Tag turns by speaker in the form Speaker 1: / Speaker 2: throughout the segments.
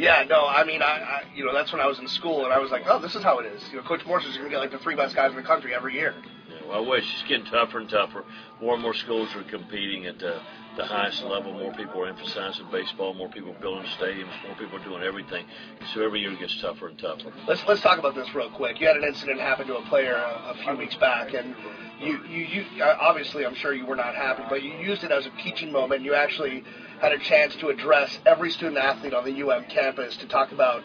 Speaker 1: Yeah, no, I mean, that's when I was in school, and I was like, oh, this is how it is. Coach Morse is going to get like the 3 best guys in the country every year.
Speaker 2: Yeah, well, I wish it's getting tougher and tougher. More and more schools are competing at the highest level. More people are emphasizing baseball. More people are building stadiums. More people are doing everything. So every year it gets tougher and tougher.
Speaker 1: Let's talk about this real quick. You had an incident happen to a player a few weeks back, and you obviously, I'm sure you were not happy, but you used it as a teaching moment. You actually had a chance to address every student athlete on the UM campus to talk about,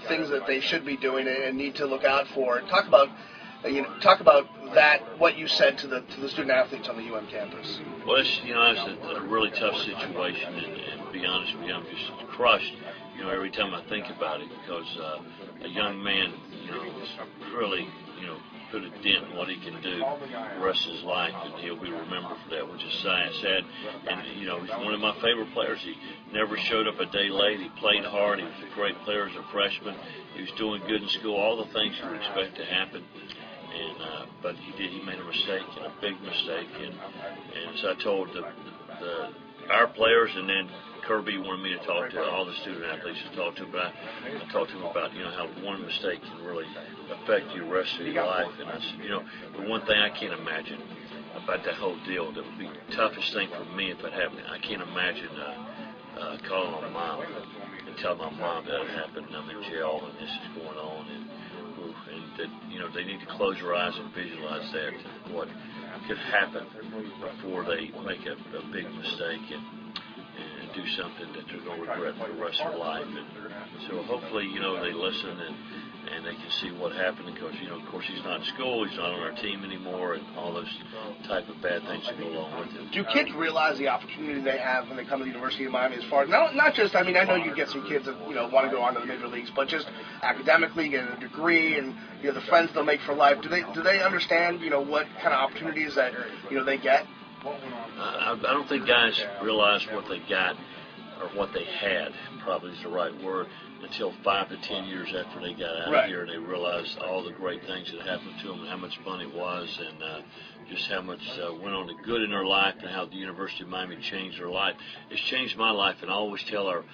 Speaker 1: things that they should be doing and need to look out for. Talk about that, what you said to the student athletes on the UM campus.
Speaker 2: Well, it's a really tough situation, and to be honest with you, I'm just crushed, every time I think about it, because a young man, really, put a dent in what he can do the rest of his life, and he'll be remembered for that, which is sad. And, he's one of my favorite players. He never showed up a day late. He played hard. He was a great player as a freshman. He was doing good in school, all the things you would expect to happen. And but he made a mistake, and a big mistake. And so I told our players, and then Kirby wanted me to talk to all the student athletes to talk to, but I talked to him about how one mistake can really affect you the rest of your life. And I said, the one thing I can't imagine about that whole deal, that would be the toughest thing for me if it happened. I can't imagine calling my mom and telling my mom that it happened, and I'm in jail, and this is going on, and that they need to close their eyes and visualize that, what could happen before they make a big mistake and do something that they're going to regret for the rest of their life. And so hopefully, they listen and they can see what happened, because, of course, he's not in school, he's not on our team anymore, and all those type of bad things that go along with it.
Speaker 1: Do kids realize the opportunity they have when they come to the University of Miami, as far as, not just, I know you get some kids that, want to go on to the major leagues, but just academically, get a degree, and, the friends they'll make for life. Do they understand, what kind of opportunities that, they get?
Speaker 2: I don't think guys realize what they got, or what they had, probably is the right word, until 5 to 10 years after they got out of here, and they realized all the great things that happened to them, and how much fun it was, and just how much went on to good in their life, and how the University of Miami changed their life. It's changed my life, and I always tell our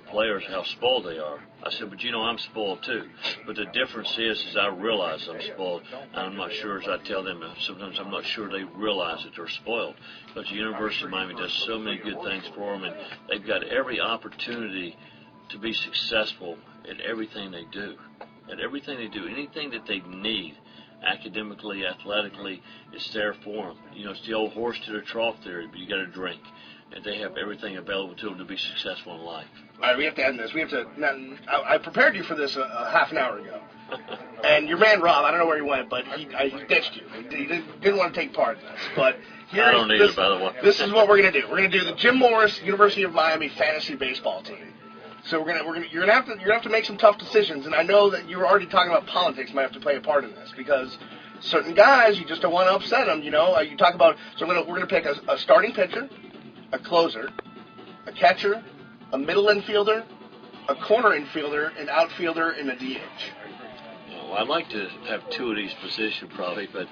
Speaker 2: players how spoiled they are. I said, but I'm spoiled too. But the difference is I realize I'm spoiled, and I'm not sure, as I tell them, sometimes I'm not sure they realize that they're spoiled, because the University of Miami does so many good things for them, and they've got every opportunity to be successful at everything they do. Anything that they need, academically, athletically, it's there for them. It's the old horse to the trough theory, but you got to drink. And they have everything available to them to be successful in life.
Speaker 1: All right, we have to end this. I prepared you for this a half an hour ago. And your man, Rob, I don't know where he went, but he ditched you. He didn't want to take part in this. But
Speaker 2: I don't need it, by the way.
Speaker 1: This is what we're going to do. We're going to do the Jim Morris University of Miami fantasy baseball team. So you're gonna have to make some tough decisions, and I know that you were already talking about politics might have to play a part in this, because certain guys, you just don't want to upset them. You talk about, so we're gonna pick a starting pitcher, a closer, a catcher, a middle infielder, a corner infielder, an outfielder, and a DH.
Speaker 2: Well, I'd like to have 2 of these positions probably, but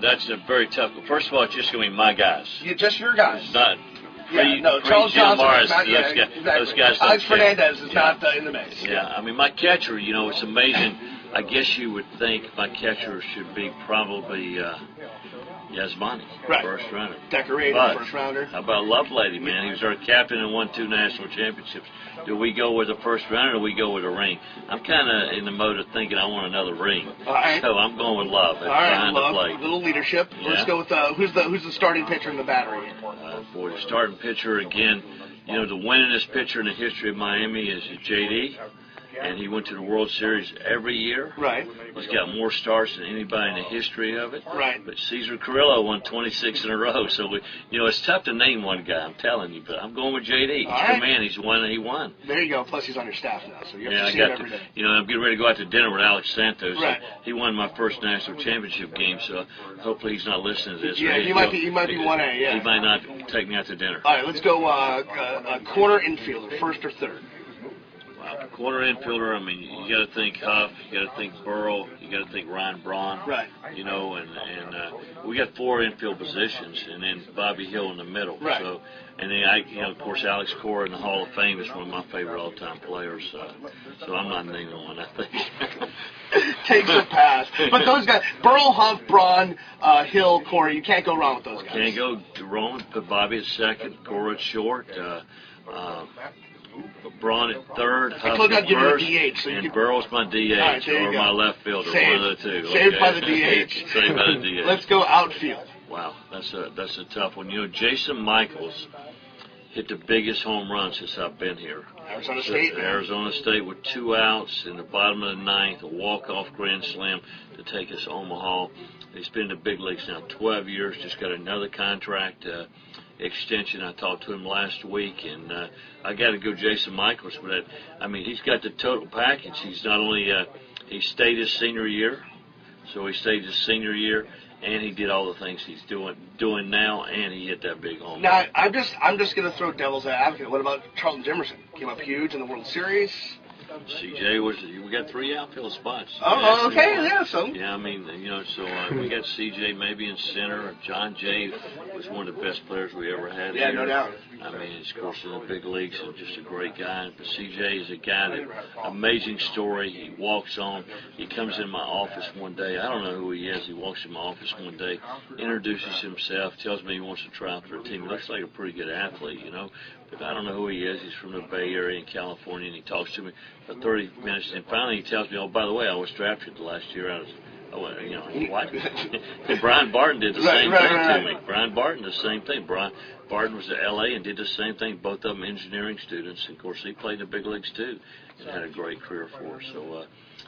Speaker 2: that's a very tough. First of all, it's just gonna be my guys.
Speaker 1: Yeah, just your guys.
Speaker 2: It's not.
Speaker 1: Charles Johnson is not,
Speaker 2: those guys
Speaker 1: Alex Fernandez is not in the mix.
Speaker 2: Yeah, my catcher, it's amazing. I guess you would think my catcher should be probably Yasmani, first runner.
Speaker 1: Decorated first rounder.
Speaker 2: How about Lovelady, man? He was our captain and won 2 national championships. Do we go with the first runner, or do we go with a ring? I'm kind of in the mode of thinking I want another ring.
Speaker 1: All right.
Speaker 2: So I'm going with Love.
Speaker 1: All right, Love.
Speaker 2: The plate.
Speaker 1: A little leadership.
Speaker 2: Yeah.
Speaker 1: Let's go with who's the starting pitcher in the battery?
Speaker 2: For the starting pitcher, again, the winningest pitcher in the history of Miami is J.D., and he went to the World Series every year.
Speaker 1: Right.
Speaker 2: He's got more starts than anybody in the history of it.
Speaker 1: Right.
Speaker 2: But Cesar Carrillo won 26 in a row, so it's tough to name one guy. I'm telling you, but I'm going with J.D. He's the man. He's won. He won.
Speaker 1: There you go. Plus, he's on your staff now, so you have to see him every day.
Speaker 2: I'm getting ready to go out to dinner with Alex Santos.
Speaker 1: Right.
Speaker 2: He won my first national championship game, so hopefully he's not listening to this.
Speaker 1: Yeah, he might be 1A. Yeah.
Speaker 2: He might not take me out to dinner.
Speaker 1: All right, let's go corner infielder, first or third.
Speaker 2: Corner infielder, you got to think Huff, you got to think Burrow, you got got to think Ryan Braun.
Speaker 1: Right.
Speaker 2: You know, and we got 4 infield positions, and then Bobby Hill in the middle.
Speaker 1: Right.
Speaker 2: So, and then of course, Alex Cora in the Hall of Fame is one of my favorite all-time players. So I'm not naming one, I think.
Speaker 1: Takes a pass. But those guys, Burl, Huff, Braun, Hill, Corey, you can't go wrong with those guys.
Speaker 2: Can't go wrong. Put Bobby at second, Cora at short. Braun at third, Huff at first, and Burrow's my DH
Speaker 1: right,
Speaker 2: or my left fielder,
Speaker 1: Saved.
Speaker 2: one of the two.
Speaker 1: Saved by the DH.
Speaker 2: Saved by the DH.
Speaker 1: Let's go outfield.
Speaker 2: Wow, that's a tough one. You know, Jason Michaels hit the biggest home run since I've been here.
Speaker 1: Arizona State, man.
Speaker 2: Arizona State with 2 outs in the bottom of the 9th, a walk-off grand slam to take us to Omaha. He's been in the big leagues now 12 years, just got another contract extension. I talked to him last week, and I got to go Jason Michaels for that. I mean, he's got the total package. He's not only he stayed his senior year, so he stayed his senior year, and he did all the things he's doing now, and he hit that big home run.
Speaker 1: Now, I'm just going to throw devil's advocate. What about Charlton Jimerson? Came up huge in the World Series.
Speaker 2: CJ we got 3 outfield spots.
Speaker 1: Oh, okay, yeah, so.
Speaker 2: Yeah, I mean, so we got CJ maybe in center. John Jay was one of the best players we ever had.
Speaker 1: Yeah,
Speaker 2: here.
Speaker 1: no doubt.
Speaker 2: I mean, he's of course in the big leagues and just a great guy. But CJ is a guy that amazing story. He walks on. He comes in my office one day. I don't know who he is. He walks in my office one day, introduces himself, tells me he wants to try out for a team. He looks like a pretty good athlete, But I don't know who he is. He's from the Bay Area in California, and he talks to me for 30 minutes. And finally, he tells me, "Oh, by the way, I was drafted the last year. What?" And Brian Barton did the same thing to me. Brian Barton, the same thing. Brian Barton was at L.A. and did the same thing. Both of them engineering students. And of course, he played in the big leagues too, and had a great career for us. So,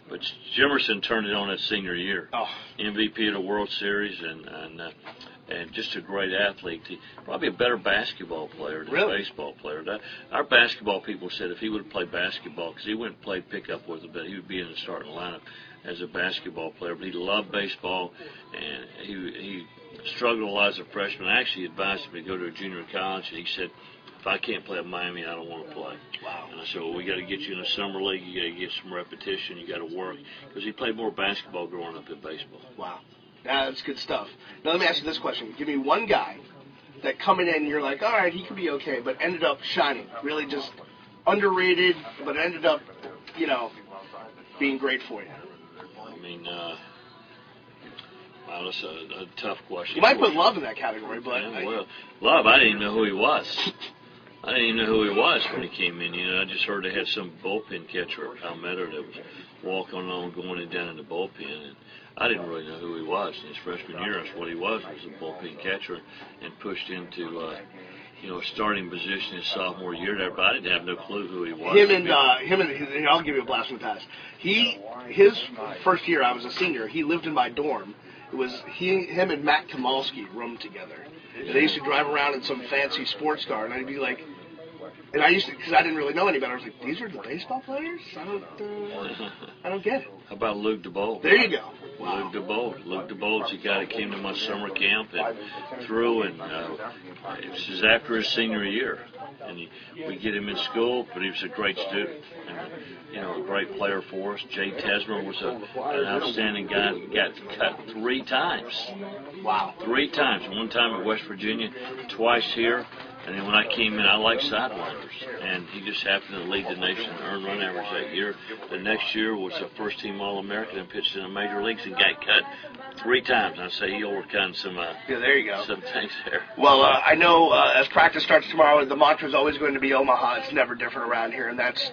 Speaker 2: but Jimerson turned it on that senior year.
Speaker 1: Oh.
Speaker 2: MVP of the World Series, and just a great athlete. Probably a better basketball player than a baseball player. Our basketball people said if he would have played basketball, because he went and played pickup with him, but he would be in the starting lineup as a basketball player. But he loved baseball, and he struggled a lot as a freshman. I actually advised him to go to a junior college, and he said, if I can't play at Miami, I don't want to play.
Speaker 1: Wow.
Speaker 2: And I said, well, we got to get you in a summer league. You got to get some repetition. You got to work. Because he played more basketball growing up than baseball.
Speaker 1: Wow. That's good stuff. Now let me ask you this question. Give me one guy that coming in, you're like, all right, he could be okay, but ended up shining. Really just underrated, but ended up, being great for you.
Speaker 2: I mean, wow, that's a tough question.
Speaker 1: You might put Love in that category, but...
Speaker 2: Yeah, Love, I didn't even know who he was. I didn't even know who he was when he came in. I just heard they had some bullpen catcher at Palmetto that was walking on, going down in the bullpen, and I didn't really know who he was in his freshman year. That's what he was a bullpen catcher, and pushed into a starting position his sophomore year there. But I didn't have no clue who he was. I'll give you a blast from the past. His first year, I was a senior. He lived in my dorm. It was him and Matt Kamalski roomed together. And they used to drive around in some fancy sports car, and I'd be like, and I used to, because I didn't really know any better, I was like, these are the baseball players? I don't get it. How about Luke DeBold?
Speaker 1: There you go. Wow.
Speaker 2: Luke DeBold's the guy that came to my summer camp and threw, and this is after his senior year. And we get him in school, but he was a great student and a great player for us. Jay Tesmer was an outstanding guy. Got cut 3 times.
Speaker 1: Wow.
Speaker 2: 3 times. One time at West Virginia, twice here. And then when I came in, I liked sidewinders. And he just happened to lead the nation in earned run average that year. The next year was a first-team All-American and pitched in the major leagues and got cut 3 times. I'd say he overcome some
Speaker 1: there you go.
Speaker 2: Some things there.
Speaker 1: Well, I know as practice starts tomorrow, the mantra is always going to be Omaha. It's never different around here, and those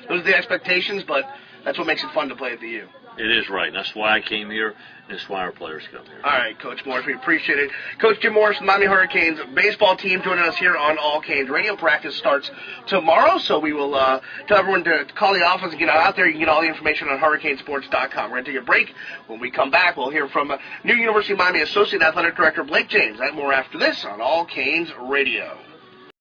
Speaker 1: are the expectations, but that's what makes it fun to play at the U.
Speaker 2: It is right. That's why I came here, and that's why our players come here.
Speaker 1: All right, Coach Morris, we appreciate it. Coach Jim Morris, Miami Hurricanes baseball team, joining us here on All Canes Radio. Practice starts tomorrow, so we will tell everyone to call the office and get out there. You can get all the information on hurricanesports.com. We're going to take a break. When we come back, we'll hear from New University of Miami Associate Athletic Director Blake James. That more after this on All Canes Radio.